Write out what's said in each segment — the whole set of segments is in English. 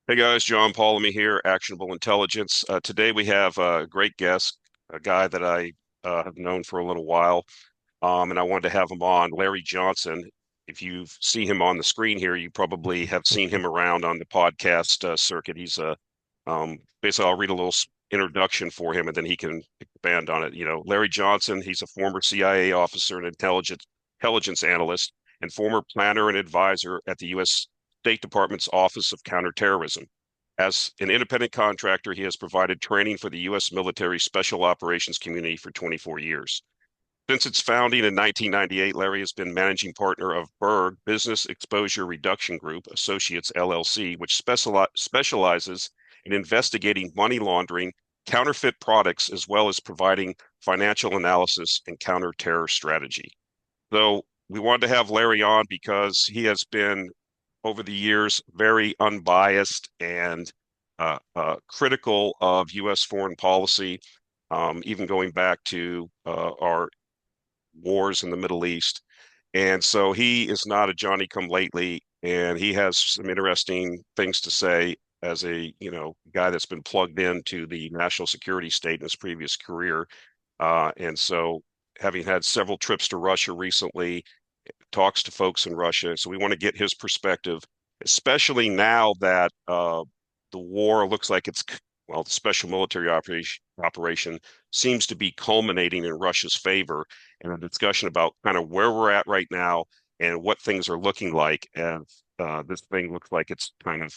Hey guys, John Paulamy here, Actionable Intelligence. Today we have a great guest, a guy that I have known for a little while, and I wanted to have him on, Larry Johnson. If you see him on the screen here, you probably have seen him around on the podcast circuit. Basically, I'll read a little introduction for him, and then he can expand on it. Larry Johnson, he's a former CIA officer and intelligence analyst, and former planner and advisor at the U.S. State Department's Office of Counterterrorism. As an independent contractor, he has provided training for the U.S. military special operations community for 24 years. Since its founding in 1998, Larry has been managing partner of Berg Business Exposure Reduction Group Associates LLC, which specializes in investigating money laundering, counterfeit products, as well as providing financial analysis and counter-terror strategy. So we wanted to have Larry on because he has been, over the years, very unbiased and critical of U.S. foreign policy, even going back to our wars in the Middle East. And so he is not a Johnny come lately, and he has some interesting things to say as a, guy that's been plugged into the national security state in his previous career. And so having had several trips to Russia recently, talks to folks in Russia. So we want to get his perspective, especially now that the war looks like the special military operation seems to be culminating in Russia's favor, and a discussion about kind of where we're at right now and what things are looking like as this thing looks like it's kind of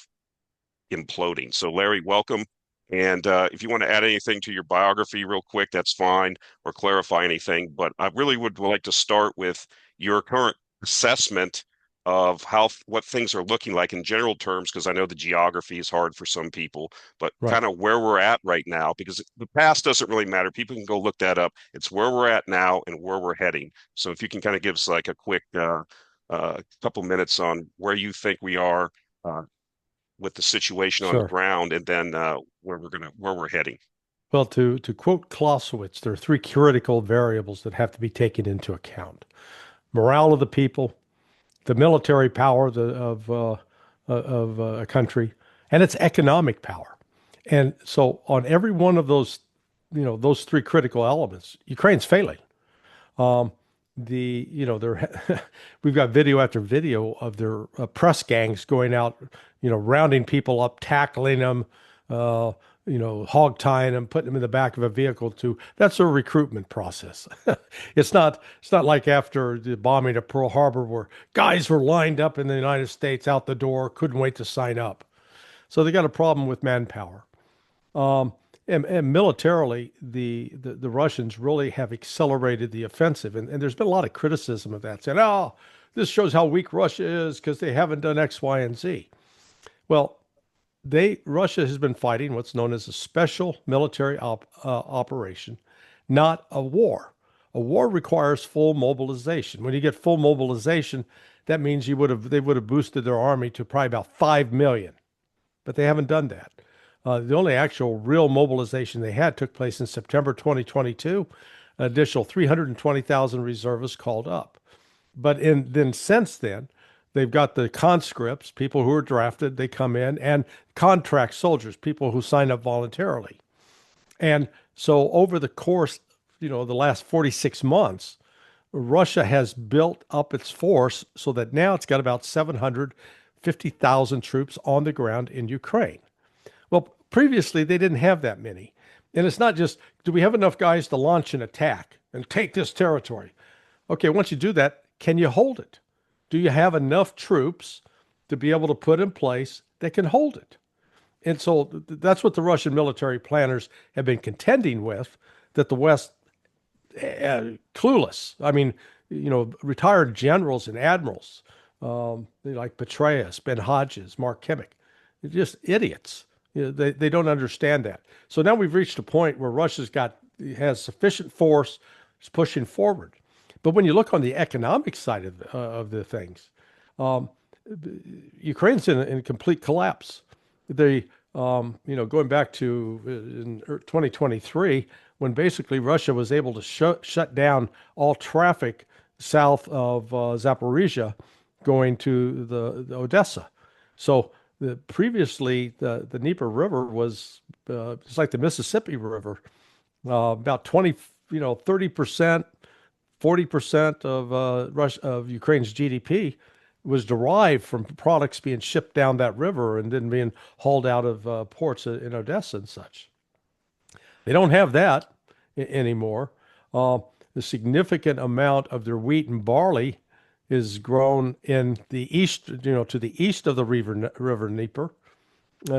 imploding. So, Larry, welcome. And if you want to add anything to your biography real quick, that's fine, or clarify anything. But I really would like to start with your current assessment of what things are looking like in general terms, because I know the geography is hard for some people, but Right. kind of where we're at right now, because the past doesn't really matter. People can go look that up. It's where we're at now and where we're heading. So if you can kind of give us like a quick couple minutes on where you think we are uh, with the situation on the Sure. ground, and then where we're heading. Well, to quote Clausewitz, there are three critical variables that have to be taken into account: morale of the people, the military power of a country, and its economic power. And so, on every one of those, those three critical elements, Ukraine's failing. Um, they're we've got video after video of their press gangs going out, rounding people up, tackling them, uh, hog tying them, putting them in the back of a vehicle. That's a recruitment process. It's not like after the bombing of Pearl Harbor where guys were lined up in the United States out the door, couldn't wait to sign up. So they got a problem with manpower. Um, and militarily, the Russians really have accelerated the offensive. And there's been a lot of criticism of that, saying, oh, this shows how weak Russia is because they haven't done X, Y, and Z. Well, Russia has been fighting what's known as a special military operation, not a war. A war requires full mobilization. When you get full mobilization, that means they would have boosted their army to probably about 5 million, but they haven't done that. The only actual real mobilization they had took place in September 2022. An additional 320,000 reservists called up. But then since then, they've got the conscripts, people who are drafted, they come in, and contract soldiers, people who sign up voluntarily. And so over the course, the last 46 months, Russia has built up its force so that now it's got about 750,000 troops on the ground in Ukraine. Well, previously they didn't have that many. And it's not just, do we have enough guys to launch an attack and take this territory? Okay, once you do that, can you hold it? Do you have enough troops to be able to put in place that can hold it? And so that's what the Russian military planners have been contending with, that the West, clueless. I mean, retired generals and admirals, like Petraeus, Ben Hodges, Mark Kimmick, they're just idiots. They don't understand that. So now we've reached a point where has sufficient force, is pushing forward. But when you look on the economic side of the things, um, Ukraine's in complete collapse. Going back to in 2023, when basically Russia was able to shut down all traffic south of Zaporizhia going to the Odessa. So Previously, the Dnieper River was it's like the Mississippi River. About 20, 30%, 40% of of Ukraine's GDP was derived from products being shipped down that river and then being hauled out of ports in Odessa and such. They don't have that anymore. Uh, the significant amount of their wheat and barley is grown in the east, to the east of the river Dnieper.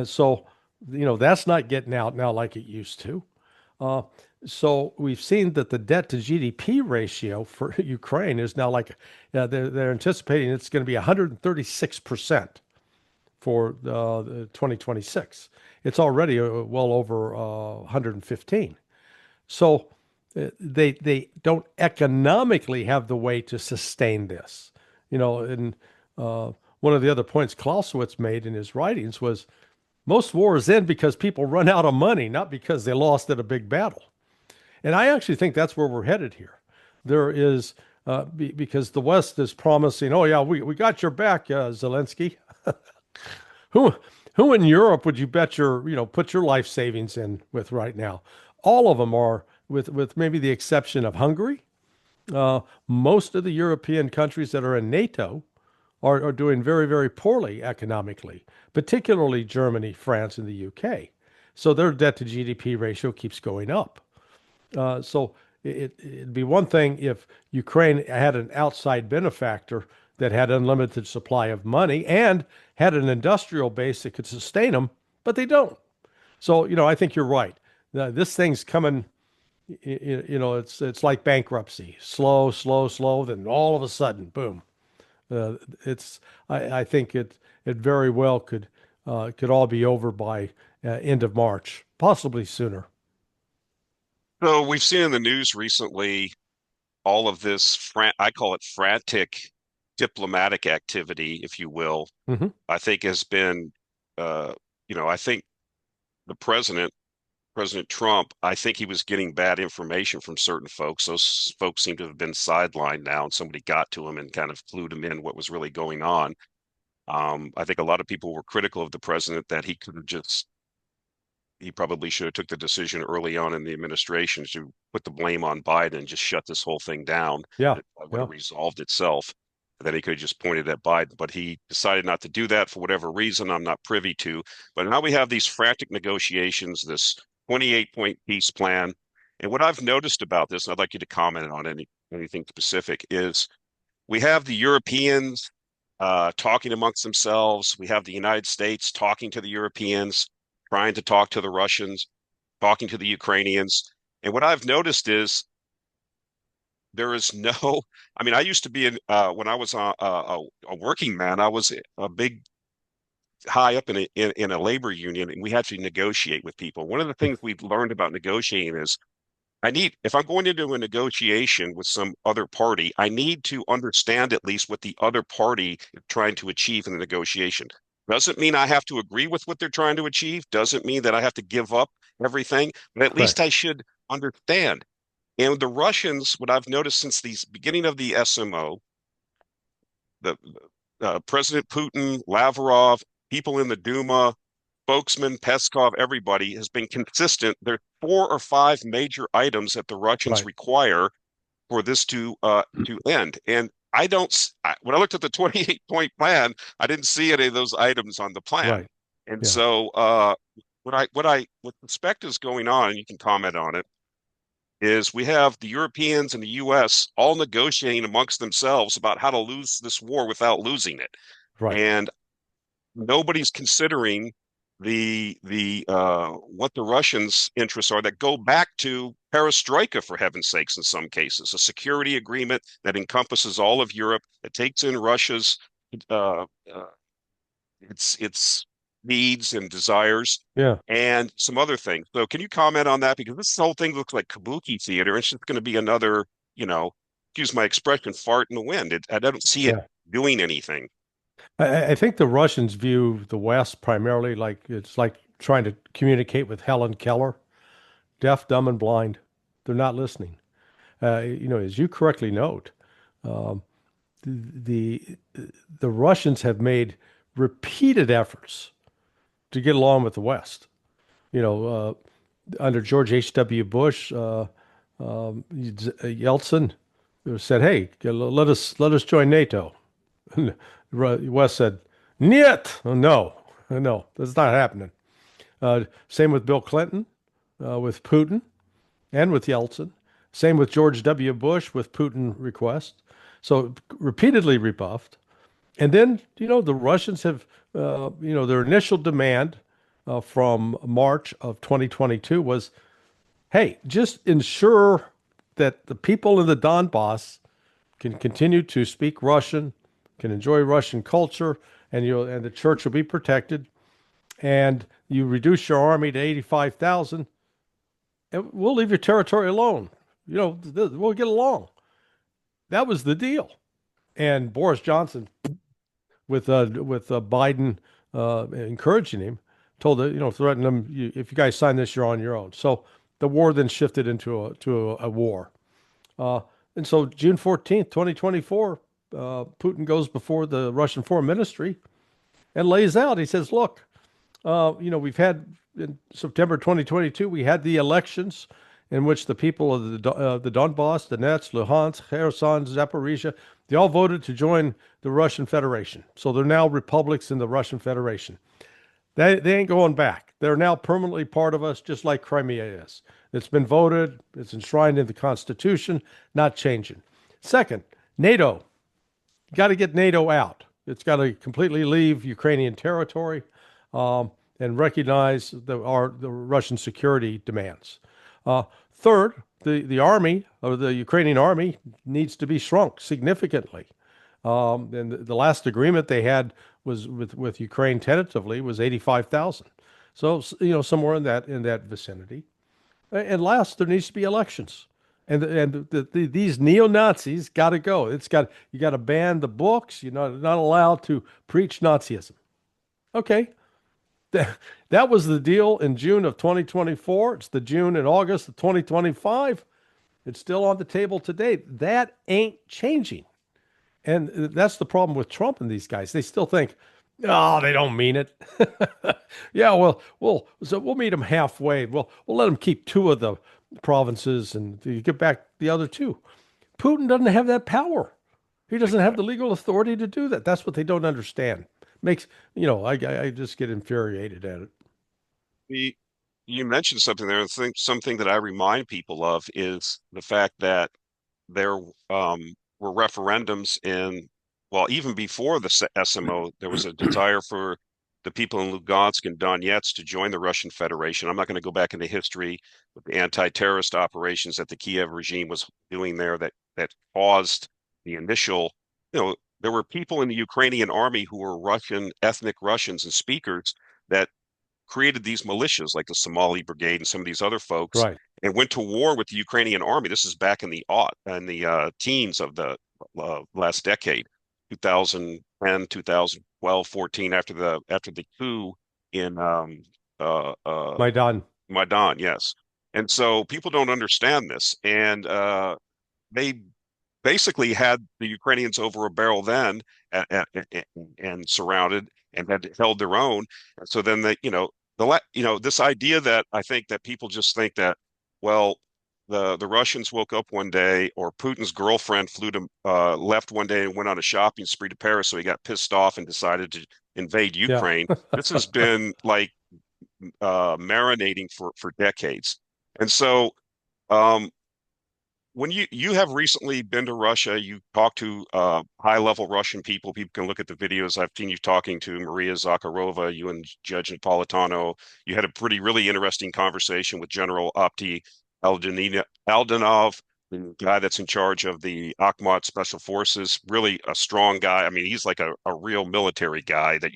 So, that's not getting out now like it used to. Uh, so we've seen that the debt to GDP ratio for Ukraine is now like they're anticipating it's going to be 136% for 2026. It's already well over 115. So they don't economically have the way to sustain this. And one of the other points Clausewitz made in his writings was most wars end because people run out of money, not because they lost at a big battle. And I actually think that's where we're headed here. There is, because the West is promising, oh, yeah, we got your back, Zelensky. Who, who in Europe would you bet put your life savings in with right now? All of them are, with maybe the exception of Hungary. Most of the European countries that are in NATO are doing very, very poorly economically, particularly Germany, France, and the UK. So their debt to GDP ratio keeps going up. So it'd be one thing if Ukraine had an outside benefactor that had unlimited supply of money and had an industrial base that could sustain them, but they don't. So, I think you're right. This thing's coming, it's like bankruptcy, slow, slow, slow, then all of a sudden, boom. It's I think it very well could all be over by end of March, possibly sooner. So we've seen in the news recently all of this, I call it frantic diplomatic activity, if you will. Hmm. I think has been, I think the President Trump, I think he was getting bad information from certain folks. Those folks seem to have been sidelined now, and somebody got to him and kind of clued him in what was really going on. I think a lot of people were critical of the president that he probably should have took the decision early on in the administration to put the blame on Biden and just shut this whole thing down. Yeah, It would yeah, have resolved itself. Then he could have just pointed at Biden, but he decided not to do that for whatever reason I'm not privy to. But now we have these frantic negotiations, this 28-point peace plan. And what I've noticed about this, and I'd like you to comment on anything specific, is we have the Europeans talking amongst themselves. We have the United States talking to the Europeans, trying to talk to the Russians, talking to the Ukrainians. And what I've noticed is there is no, I mean, I used to be when I was a working man, I was a big, high up in a labor union, and we had to negotiate with people. One of the things we've learned about negotiating is if I'm going into a negotiation with some other party, I need to understand at least what the other party is trying to achieve in the negotiation. Doesn't mean I have to agree with what they're trying to achieve. Doesn't mean that I have to give up everything, but at least I correct. should understand. And the Russians, what I've noticed since the beginning of the SMO, the President Putin, Lavrov, people in the Duma, spokesman, Peskov, everybody has been consistent. There are 4 or 5 major items that the Russians Right, require for this to end. And when I looked at the 28-point plan, I didn't see any of those items on the plan. right. And Yeah, so what suspect is going on, and you can comment on it, is we have the Europeans and the US all negotiating amongst themselves about how to lose this war without losing it. right. And nobody's considering the what the Russians' interests are that go back to perestroika, for heaven's sakes, in some cases, a security agreement that encompasses all of Europe, that takes in Russia's uh, uh, its needs and desires, Yeah, and some other things. So, can you comment on that? Because this whole thing looks like kabuki theater. It's just going to be another, excuse my expression, fart in the wind. I don't see it yeah. doing anything. I think the Russians view the West primarily like it's like trying to communicate with Helen Keller, deaf, dumb, and blind. They're not listening. As you correctly note, um, the the Russians have made repeated efforts to get along with the West. You know, under George H.W. Bush, Yeltsin said, "Hey, let us join NATO." West said, "Niet, oh, no, no, that's not happening." Same with Bill Clinton, with Putin, and with Yeltsin. Same with George W. Bush with Putin request. So repeatedly rebuffed. And then, the Russians have, their initial demand from March of 2022 was, hey, just ensure that the people in the Donbass can continue to speak Russian, can enjoy Russian culture, and the church will be protected. And you reduce your army to 85,000, and we'll leave your territory alone. We'll get along. That was the deal. And Boris Johnson, with Biden encouraging him, threatened him, if you guys sign this, you're on your own. So the war then shifted into a war. Uh, and so June 14th, 2024, Putin goes before the Russian Foreign Ministry and lays out. He says, look, we've had in September 2022, we had the elections in which the people of the Donbass, Donetsk, Luhansk, Kherson, Zaporizhia, they all voted to join the Russian Federation. So they're now republics in the Russian Federation. They ain't going back. They're now permanently part of us, just like Crimea is. It's been voted, it's enshrined in the Constitution, not changing. Second, NATO. Got to get NATO out. It's got to completely leave Ukrainian territory, and recognize the Russian security demands. Third, the army, or the Ukrainian army, needs to be shrunk significantly. And the last agreement they had was with Ukraine tentatively was 85,000. So, somewhere in that vicinity. And last, there needs to be elections. And these neo-Nazis got to go. You got to ban the books. You're not allowed to preach Nazism. Okay. That was the deal in June of 2024. It's the June and August of 2025. It's still on the table today. That ain't changing. And that's the problem with Trump and these guys. They still think, oh, they don't mean it. Yeah, well, we'll meet them halfway. We'll let them keep two of the provinces and you get back the other two. Putin doesn't have that power. He doesn't have the legal authority to do that. That's what they don't understand. Makes, I just get infuriated at it. The, you mentioned something there. I think something that I remind people of is the fact that there were referendums well, even before the SMO, there was a desire for the people in Lugansk and Donetsk to join the Russian Federation. I'm not going to go back into history with the anti-terrorist operations that the Kiev regime was doing there that caused the initial, there were people in the Ukrainian army who were Russian, ethnic Russians and speakers that created these militias like the Somali Brigade and some of these other folks Right. and went to war with the Ukrainian army. This is back in the teens of the last decade, 2010, 2012, 14, after the coup in Maidan. Maidan, yes. And so people don't understand this, and they basically had the Ukrainians over a barrel then, and surrounded and had held their own. So then this idea that I think that people just think that, well, the Russians woke up one day, or Putin's girlfriend left one day and went on a shopping spree to Paris, so he got pissed off and decided to invade Yeah. Ukraine. This has been like marinating for decades. And so um, when you have recently been to Russia, you talk to high level Russian people. People can look at the videos. I've seen you talking to Maria Zakharova, you and Judge Napolitano. You had a really interesting conversation with General Opti Aldanov, the guy that's in charge of the Akhmat Special Forces. Really a strong guy. I mean, he's like a real military guy that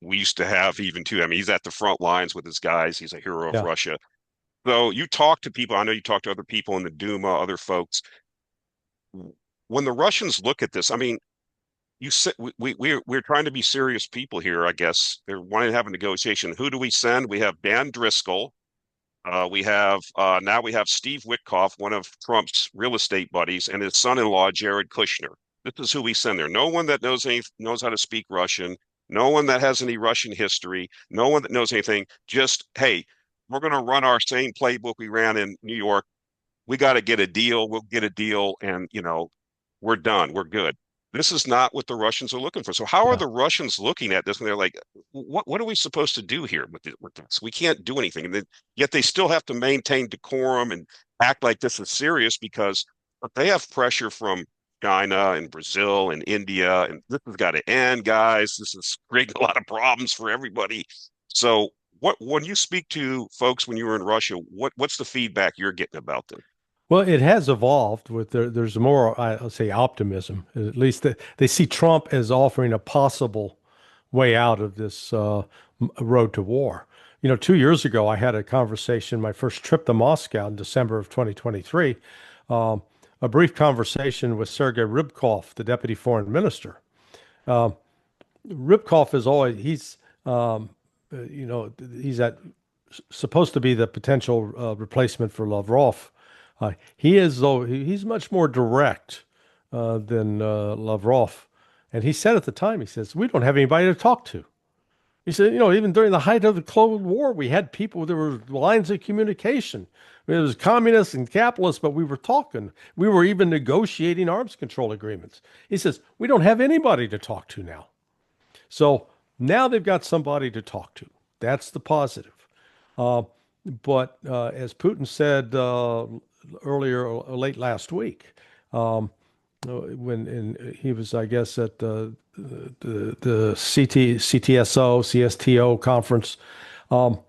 we used to have even too. I mean, he's at the front lines with his guys. He's a hero of Yeah. Russia. So you talk to people. I know you talk to other people in the Duma, other folks. When the Russians look at this, I mean, we're trying to be serious people here. I guess they're wanting to have a negotiation. Who do we send? We have Dan Driscoll. Now we have Steve Witkoff, one of Trump's real estate buddies, and his son-in-law Jared Kushner. This is who we send there. No one that knows how to speak Russian. no one that has any Russian history, no one that knows anything. Just, hey, we're going to run our same playbook we ran in New York. We got to get a deal. We'll get a deal, and we're done. We're good. This is not what the Russians are looking for. So how are Yeah. the Russians looking at this when they're like, what are we supposed to do here with this? We can't do anything. And then, yet they still have to maintain decorum and act like this is serious because they have pressure from China and Brazil and India, and this has got to end, guys. This is creating a lot of problems for everybody. So when you speak to folks when you were in Russia, what's the feedback you're getting about them? Well, it has evolved with there's more, I'll say, optimism. At least they see Trump as offering a possible way out of this road to war. 2 years ago, I had a conversation, my first trip to Moscow in December of 2023, um, a brief conversation with Sergei Rybkov, the deputy foreign minister. Um, Rybkov is always, he's supposed to be the potential replacement for Lavrov. He is, though, he's much more direct than Lavrov. And he said at the time, he says, we don't have anybody to talk to. He said, even during the height of the Cold War, we had people, there were lines of communication. It was communists and capitalists, but we were talking. We were even negotiating arms control agreements. He says, we don't have anybody to talk to now. So now they've got somebody to talk to. That's the positive. Uh, but as Putin said earlier, late last week, he was, I guess, at the CTSO, CSTO conference, um,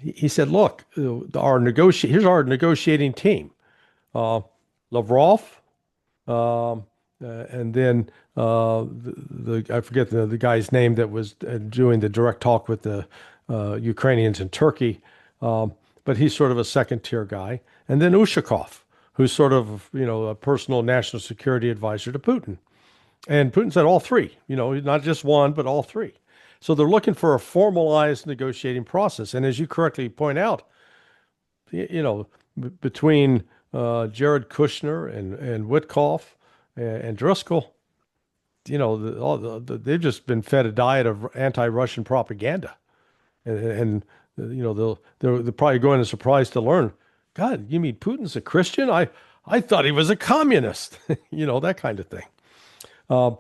he said, "Look, here's our negotiating team: uh, Lavrov, um, and then I forget the guy's name that was doing the direct talk with the Ukrainians in Turkey, but he's sort of a second tier guy, and then Ushakov, who's sort of a personal national security advisor to Putin." And Putin said all three, not just one, but all three. So they're looking for a formalized negotiating process. And as you correctly point out, between Jared Kushner and Witkoff and Driscoll, they've just been fed a diet of anti-Russian propaganda, and they're probably going to surprise to learn. God, you mean Putin's a Christian? I thought he was a communist. That kind of thing. Um,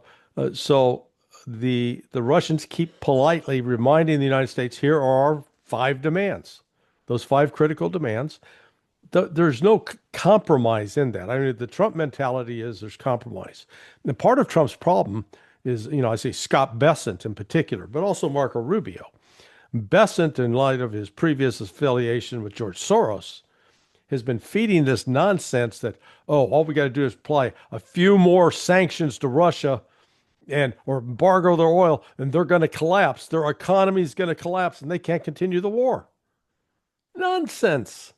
so the Russians keep politely reminding the United States, here are our five demands, those five critical demands. There's no compromise in that. I mean, the Trump mentality is there's compromise. And part of Trump's problem is, I say Scott Bessent in particular, but also Marco Rubio. Bessent, in light of his previous affiliation with George Soros, has been feeding this nonsense that, oh, all we got to do is apply a few more sanctions to Russia and or embargo their oil and they're going to collapse. Their economy is going to collapse and they can't continue the war. Nonsense.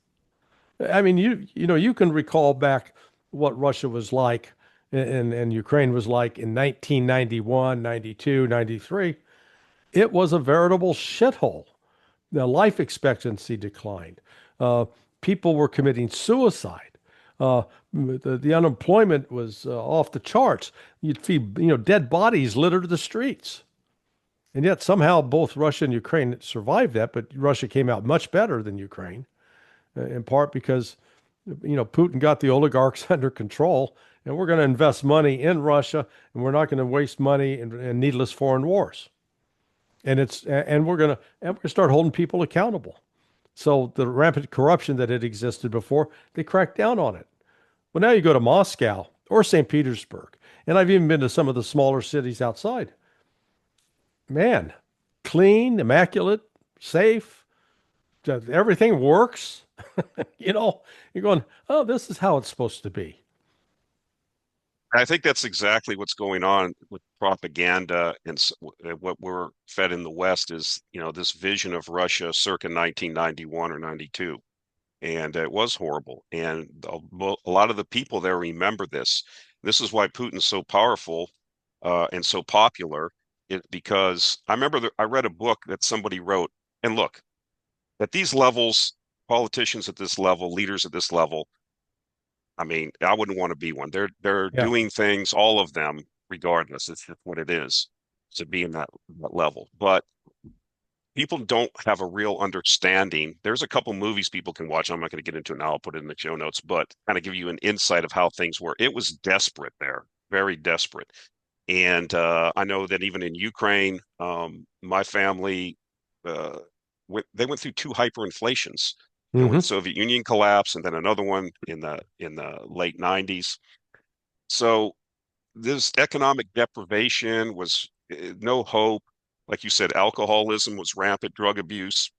I mean, you can recall back what Russia was like and Ukraine was like in 1991, 92, 93. It was a veritable shithole. The life expectancy declined. Uh, People were committing suicide. The unemployment was off the charts. You'd see, dead bodies littered the streets. And yet somehow both Russia and Ukraine survived that, but Russia came out much better than Ukraine, in part because, Putin got the oligarchs under control, and we're going to invest money in Russia, and we're not going to waste money in needless foreign wars. And we're going to start holding people accountable. So the rampant corruption that had existed before, they cracked down on it. Well, now you go to Moscow or St. Petersburg, and I've even been to some of the smaller cities outside. Man, clean, immaculate, safe, everything works. You're going, oh, this is how it's supposed to be. I think that's exactly what's going on with propaganda and what we're fed in the West is, this vision of Russia circa 1991 or 92. And it was horrible. And a lot of the people there remember this. This is why Putin's so powerful and so popular. Because I remember I read a book that somebody wrote. And look, at these levels, politicians at this level, leaders at this level, I mean, I wouldn't want to be one. They're Yeah. doing things, all of them, regardless. It's just what it is. to be in that level. But people don't have a real understanding. There's a couple movies people can watch. I'm not going to get into it now. I'll put it in the show notes, but kind of give you an insight of how things were. It was desperate there, very desperate. And I know that even in Ukraine, my family uh, they went through two hyperinflations. You know, when the Hmm. Soviet Union collapsed, and then another one in the late '90s. So this economic deprivation was no hope. Like you said, alcoholism was rampant, drug abuse,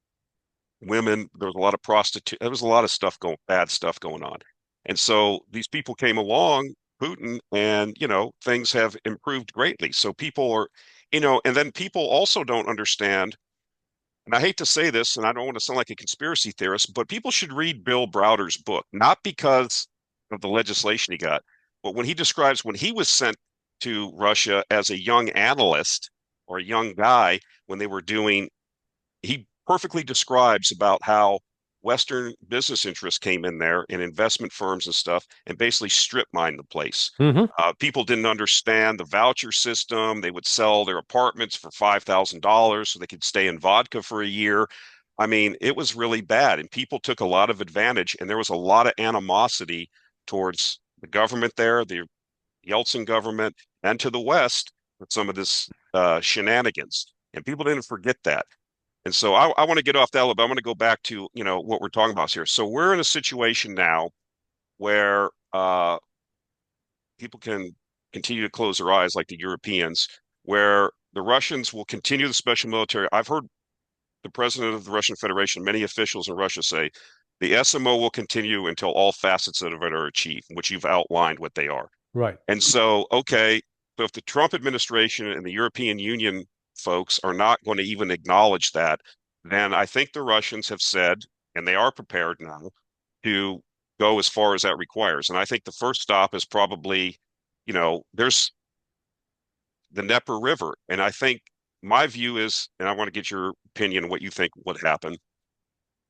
women, there was a lot of prostitute, there was a lot of bad stuff going on. And so these people came along, Putin, and, things have improved greatly. So people are, and then people also don't understand, and I hate to say this, and I don't want to sound like a conspiracy theorist, but people should read Bill Browder's book, not because of the legislation he got, but when he describes when he was sent to Russia as a young analyst or a young guy when they were doing, he perfectly describes about how Western business interests came in there and investment firms and stuff and basically strip mined the place. Hmm. People didn't understand the voucher system. They would sell their apartments for $5,000 so they could stay in vodka for a year. I mean, it was really bad, and people took a lot of advantage, and there was a lot of animosity towards the government there, the Yeltsin government, and to the West with some of this shenanigans. And people didn't forget that. And so I want to get off that a little bit. I want to go back to, what we're talking about here. So we're in a situation now where people can continue to close their eyes like the Europeans, where the Russians will continue the special military. I've heard the president of the Russian Federation, many officials in Russia say the SMO will continue until all facets of it are achieved, which you've outlined what they are. Right. And so, okay, so if the Trump administration and the European Union folks are not going to even acknowledge that, then I think the Russians have said, and they are prepared now to go as far as that requires. And I think the first stop is probably, there's the Dnieper River. And I think my view is, and I want to get your opinion, what you think would happen.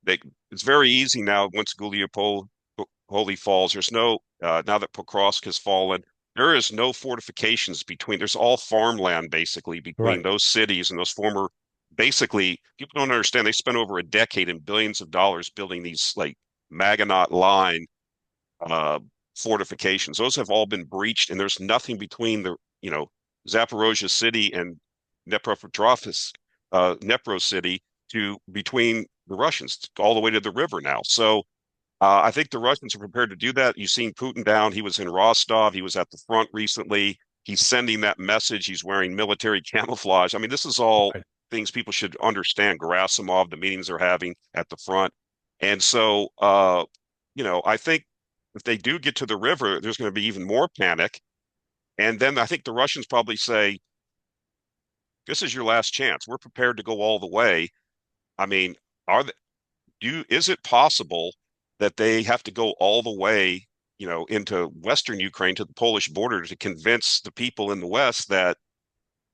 They, it's very easy now once Gallipoli falls. There's no now that Pokrovsk has fallen. There is no fortifications between. There's all farmland basically between Right. those cities and those former. Basically, people don't understand. They spent over a decade and billions of dollars building these like Maginot Line uh, fortifications. Those have all been breached, and there's nothing between the Zaporozhye city and Dnepropetrovsk, Dnepro city to between the Russians all the way to the river now. So I think the Russians are prepared to do that. You've seen Putin down. He was in Rostov. He was at the front recently. He's sending that message. He's wearing military camouflage. I mean, this is all Right. things people should understand. Gerasimov, the meetings they're having at the front. And so, I think if they do get to the river, there's going to be even more panic. And then I think the Russians probably say, this is your last chance. We're prepared to go all the way. I mean, are they, is it possible that they have to go all the way, into Western Ukraine to the Polish border to convince the people in the West that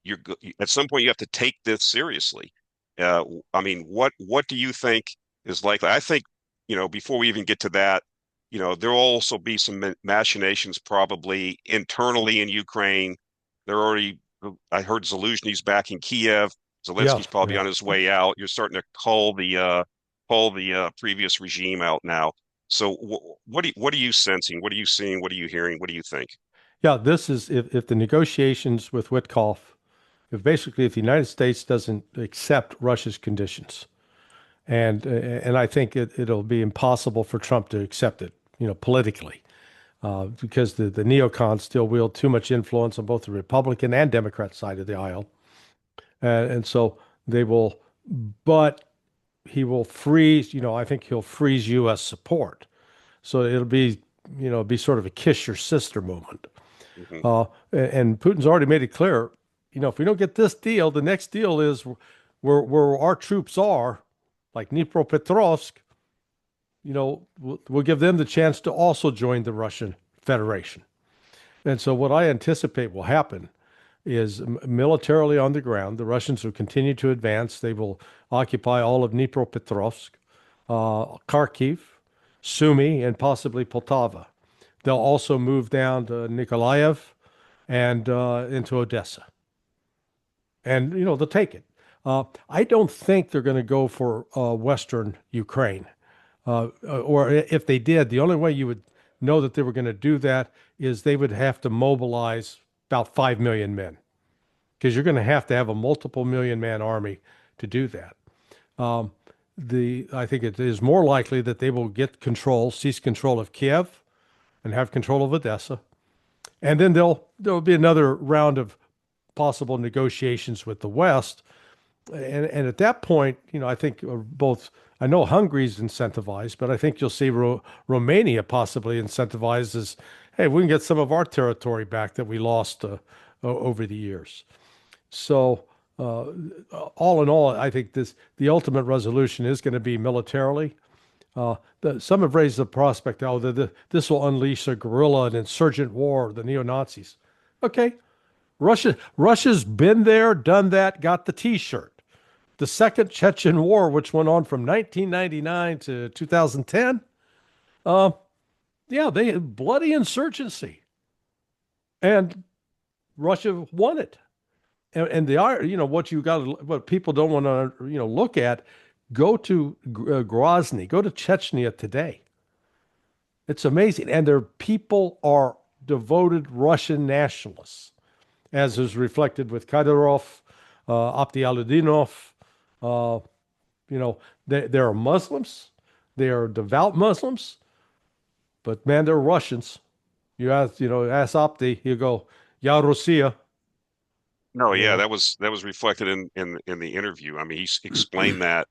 you're at some point you have to take this seriously? Uh, I mean, what do you think is likely? I think, before we even get to that, there'll also be some machinations probably internally in Ukraine. I heard Zelensky's back in Kiev. Yeah. Zelensky's probably Yeah. on his way out. You're starting to call the previous regime out now. So what are you sensing? What are you seeing? What are you hearing? What do you think? Yeah. This is if the negotiations with Witkoff, if the United States doesn't accept Russia's conditions, and I think it'll be impossible for Trump to accept it, politically, because the neocons still wield too much influence on both the Republican and Democrat side of the aisle, and so they will. But he will freeze. I think he'll freeze U.S. support. So it'll be sort of a kiss your sister moment. Hmm. And Putin's already made it clear, if we don't get this deal, the next deal is where our troops are, like Dnipropetrovsk, we'll give them the chance to also join the Russian Federation. And so what I anticipate will happen is militarily on the ground, the Russians will continue to advance. They will occupy all of Dnipropetrovsk, Kharkiv, Sumy, and possibly Poltava. They'll also move down to Nikolaev and into Odessa. and they'll take it. I don't think they're going to go for Western Ukraine. Or if they did, the only way you would know that they were going to do that is they would have to mobilize about 5 million men because you're going to have a multiple million man army to do that. Um, I think it is more likely that they will seize control of Kiev and have control of Odessa, and then there'll be another round of possible negotiations with the West. And at that point, I think both. I know Hungary's incentivized, but I think you'll see Romania possibly incentivized as, hey, we can get some of our territory back that we lost over the years. So, uh, all in all, I think the ultimate resolution is going to be militarily. Some have raised the prospect, this will unleash a guerrilla and insurgent war, the neo-Nazis. Okay, Russia's been there, done that, got the T-shirt. The Second Chechen War, which went on from 1999 to 2010, uh, yeah, they had bloody insurgency, and Russia won it. And what people don't want to look at, go to Grozny, go to Chechnya today. It's amazing, and their people are devoted Russian nationalists, as is reflected with Kadyrov, Abdialudinov. Uh, they are Muslims, they are devout Muslims, but man, they're Russians. Ask Abdi, you go, Ya Russia, No, you yeah, know. that was reflected in the interview. I mean, explained that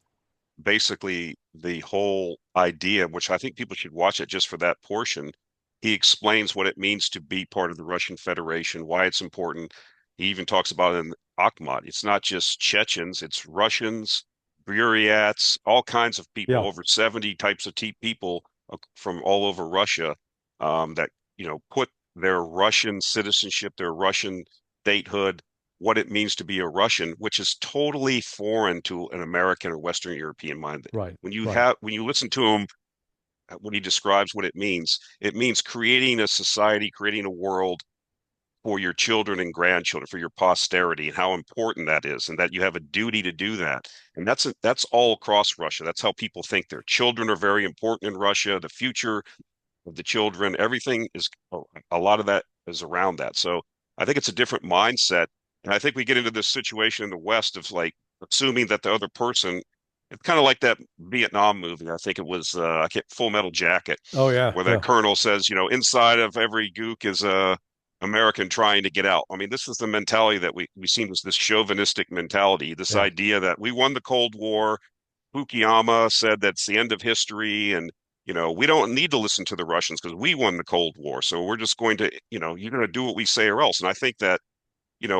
basically the whole idea, which I think people should watch it just for that portion. He explains what it means to be part of the Russian Federation, why it's important. He even talks about it in Akhmat. It's not just Chechens, it's Russians, Buryats, all kinds of people, Yeah, over 70 types of people from all over Russia that, put their Russian citizenship, their Russian statehood, what it means to be a Russian, which is totally foreign to an American or Western European mind. right, When you right. have when you listen to him, when he describes what it means creating a society, creating a world for your children and grandchildren, for your posterity, and how important that is, and that you have a duty to do that. And that's all across Russia. That's how people think. Their children are very important in Russia. The future of the children, everything is a lot of that is around that. So I think it's a different mindset. And I think we get into this situation in the West of like assuming that the other person, it's kind of like that Vietnam movie. I think it was I can't Full Metal Jacket, Oh yeah, where that yeah, colonel says, inside of every gook is a American trying to get out. I mean, this is the mentality that we seem as this chauvinistic mentality, this yeah. idea that we won the Cold War. Fukuyama said that's the end of history, and we don't need to listen to the Russians because we won the Cold War. So we're just going to, you're going to do what we say or else. And I think that,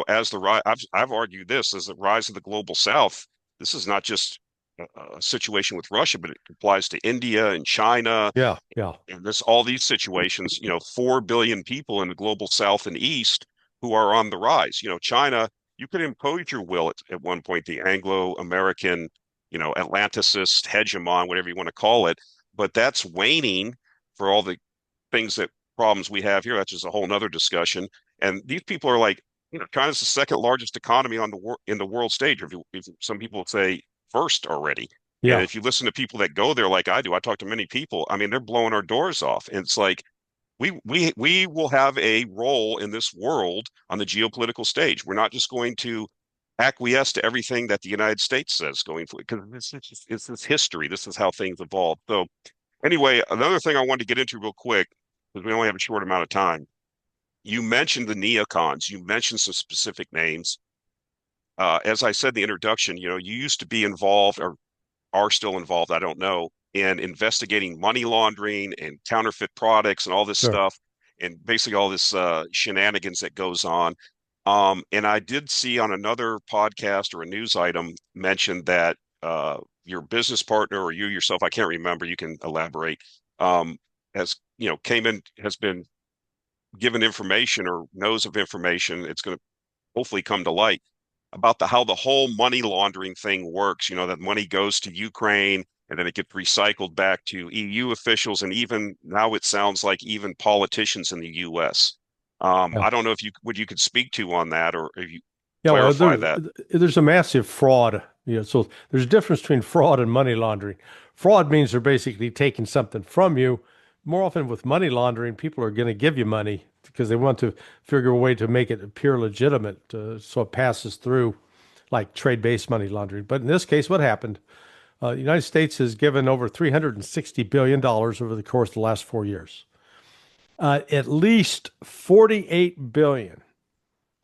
as the rise, I've argued this as the rise of the global South. This is not just a situation with Russia, but it applies to India and China Yeah, yeah, and all these situations. 4 billion people in the global South and East who are on the rise. China, you could impose your will at one point, the Anglo-American, Atlanticist hegemon, whatever you want to call it, but that's waning for all the things that problems we have here. That's just a whole nother discussion. And these people are like, China's the second largest economy in the world stage. If some people say first already. And yeah, if you listen to people that go there like I do, I talk to many people. I mean, they're blowing our doors off. And it's like we will have a role in this world on the geopolitical stage. We're not just going to acquiesce to everything that the United States says going forward because it's this history. This is how things evolve. So anyway, another thing I wanted to get into real quick because we only have a short amount of time. You mentioned the neocons. You mentioned some specific names. As I said in the introduction, you used to be involved or are still involved, I don't know, in investigating money laundering and counterfeit products and all this sure. stuff, and basically all this shenanigans that goes on. And I did see on another podcast or a news item mentioned that your business partner or you yourself, I can't remember, you can elaborate, has, has been given information or knows of information. It's going to hopefully come to light about how the whole money laundering thing works. That money goes to Ukraine and then it gets recycled back to EU officials and even now it sounds like even politicians in the US. Yeah. I don't know if you could speak to on that or if you. Yeah, well, Clarify that. there's a massive fraud. So there's a difference between fraud and money laundering. Fraud means they're basically taking something from you. More often with money laundering, people are going to give you money because they want to figure a way to make it appear legitimate, so it passes through, like trade-based money laundering. But in this case, what happened? The United States has given over $360 billion over the course of the last 4 years. At least 48 billion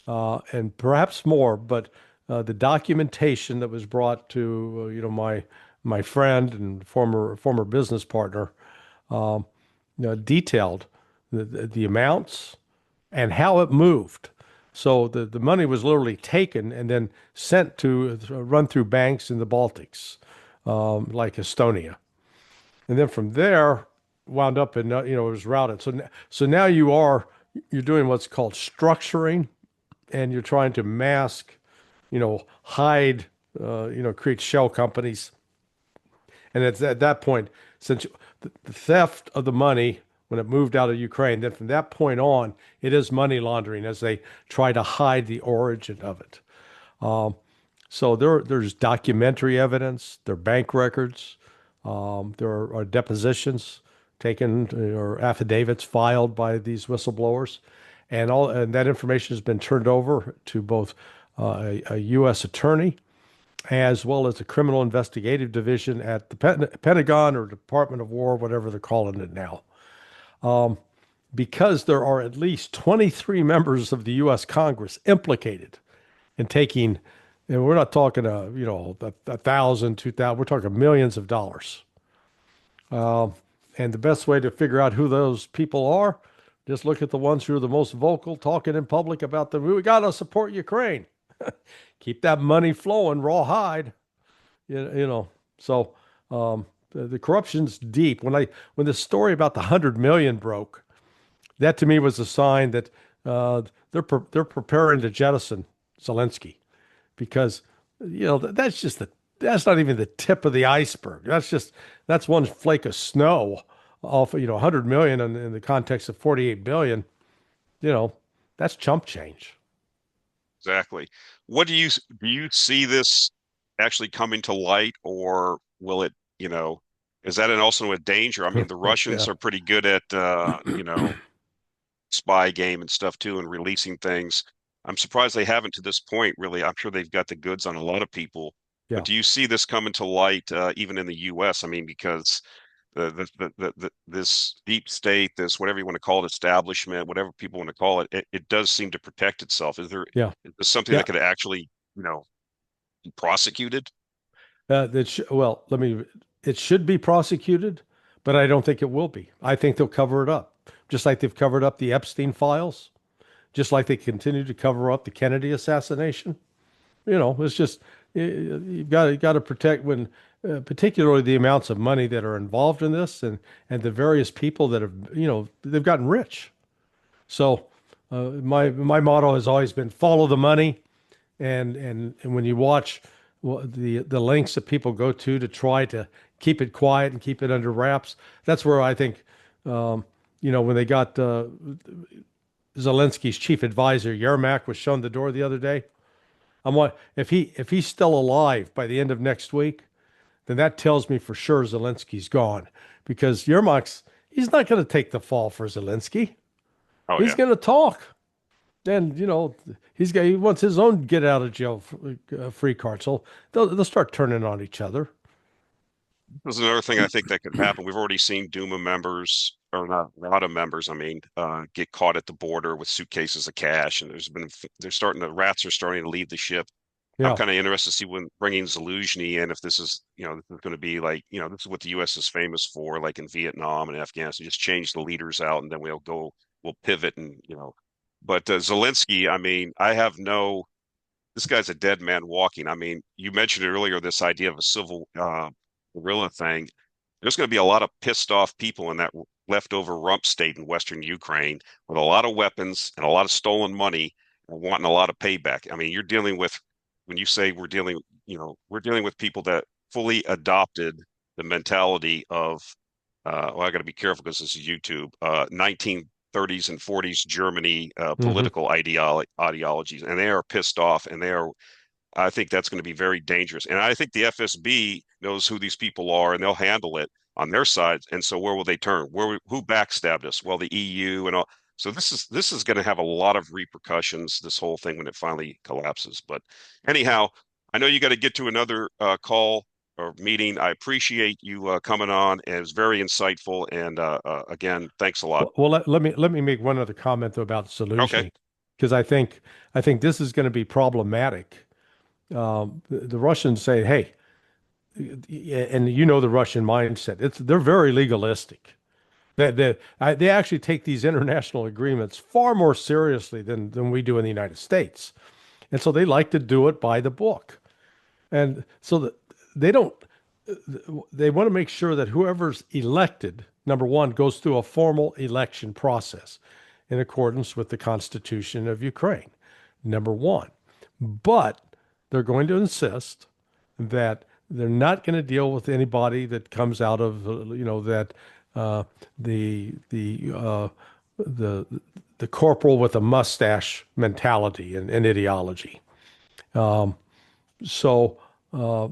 and perhaps more, but the documentation that was brought to my friend and former business partner detailed the amounts and how it moved. So the money was literally taken and then sent to run through banks in the Baltics, like Estonia, and then from there wound up in it was routed. So now you're doing what's called structuring, and you're trying to mask, hide, create shell companies. And it's at that point, since the theft of the money when it moved out of Ukraine, then from that point on, it is money laundering as they try to hide the origin of it. Um, so there's documentary evidence, there are bank records, there are depositions taken or affidavits filed by these whistleblowers, and that information has been turned over to both a U.S. attorney as well as the Criminal Investigative Division at the Pentagon or Department of War, whatever they're calling it now. Because there are at least 23 members of the U.S. Congress implicated in taking, and we're not talking a thousand, 2,000, we're talking millions of dollars. And the best way to figure out who those people are, just look at the ones who are the most vocal, talking in public about we got to support Ukraine. Keep that money flowing, rawhide. You know. So the corruption's deep. When the story about the 100 million broke, that to me was a sign that they're preparing to jettison Zelensky, because that's not even the tip of the iceberg. That's one flake of snow off 100 million in the context of 48 billion. You know, that's chump change. Exactly. What do you see this actually coming to light, or will it, is that also a danger? I mean, the Russians Yeah, are pretty good at spy game and stuff too, and releasing things. I'm surprised they haven't to this point, really. I'm sure they've got the goods on a lot of people. But yeah, do you see this coming to light even in the US? I mean, because this deep state, this whatever you want to call it, establishment, whatever people want to call it, it does seem to protect itself. yeah, Is there something yeah. that could actually, be prosecuted? Well, it should be prosecuted, but I don't think it will be. I think they'll cover it up, just like they've covered up the Epstein files, just like they continue to cover up the Kennedy assassination. It's just you've got to protect particularly the amounts of money that are involved in this, and the various people that have they've gotten rich. So my motto has always been follow the money, and when you watch the lengths that people go to try to keep it quiet and keep it under wraps, that's where I think when they got Zelensky's chief advisor Yermak was shown the door the other day. If he's still alive by the end of next week, then that tells me for sure Zelensky's gone, because he's not going to take the fall for Zelensky. Oh He's yeah. going to talk. And he wants his own get out of jail free card. So they'll start turning on each other. There's another thing I think that could happen. We've already seen Duma members, or not a lot of members, I mean, get caught at the border with suitcases of cash, and the rats are starting to leave the ship. I'm Yeah, kind of interested to see when bringing Zaluzhny in, if this is going to be like, this is what the U.S. is famous for, like in Vietnam and Afghanistan, just change the leaders out, and then we'll pivot, and But Zelensky, I mean, this guy's a dead man walking. I mean, you mentioned earlier this idea of a civil guerrilla thing. There's going to be a lot of pissed off people in that leftover rump state in Western Ukraine with a lot of weapons and a lot of stolen money and wanting a lot of payback. I mean, when you say we're dealing with people that fully adopted the mentality of, well, I got to be careful because this is YouTube, 30s and 40s Germany Hmm. political ideologies, and they are pissed off, and they are I think that's going to be very dangerous. And I think the FSB knows who these people are and they'll handle it on their side. And so where will they turn? Who backstabbed us? Well, the EU and all. So this is going to have a lot of repercussions, this whole thing when it finally collapses. But anyhow, I know you got to get to another call or meeting. I appreciate you coming on. It was very insightful. And again, thanks a lot. Well, let me make one other comment though about Okay. solutioning, because I think this is going to be problematic. The Russians say, "Hey," and you know the Russian mindset. They're very legalistic. They actually take these international agreements far more seriously than we do in the United States, and so they like to do it by the book. And so that they don't, they want to make sure that whoever's elected, number one, goes through a formal election process in accordance with the Constitution of Ukraine, number one. But they're going to insist that they're not going to deal with anybody that comes out of, that uh, the the the corporal with a mustache mentality and ideology. So uh,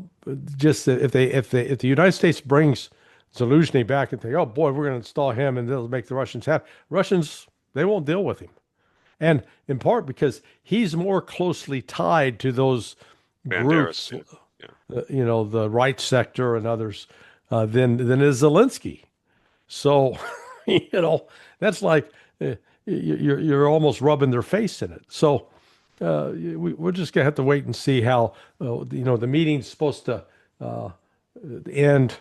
just if the United States brings Zelensky back and think, oh boy, we're going to install him and they'll make the Russians happy. Russians, they won't deal with him, and in part because he's more closely tied to those Banderas. groups, Yeah. Yeah. the right sector and others, than is Zelensky. So, that's like you're almost rubbing their face in it. So we're just gonna have to wait and see how the meeting's supposed to uh, end.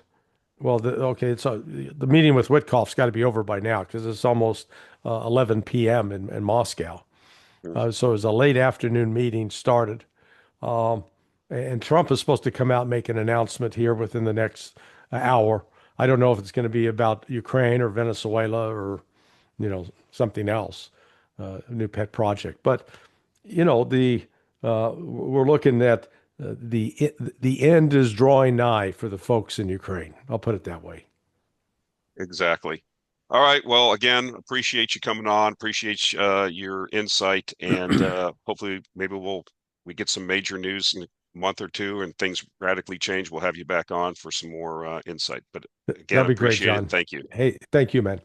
Well, okay, the meeting with Witkoff's got to be over by now because it's almost 11 p.m. in Moscow. Mm. So it was a late afternoon meeting started, um, and Trump is supposed to come out and make an announcement here within the next hour. I don't know if it's going to be about Ukraine or Venezuela or something else, a new pet project. But the we're looking at the end is drawing nigh for the folks in Ukraine. I'll put it that way. Exactly. All right. Well, again, appreciate you coming on. Appreciate your insight, and hopefully, maybe we get some major news in a month or two, and things radically change. We'll have you back on for some more insight. But again, That'd be great, appreciate it. John. Thank you. Hey, thank you, man.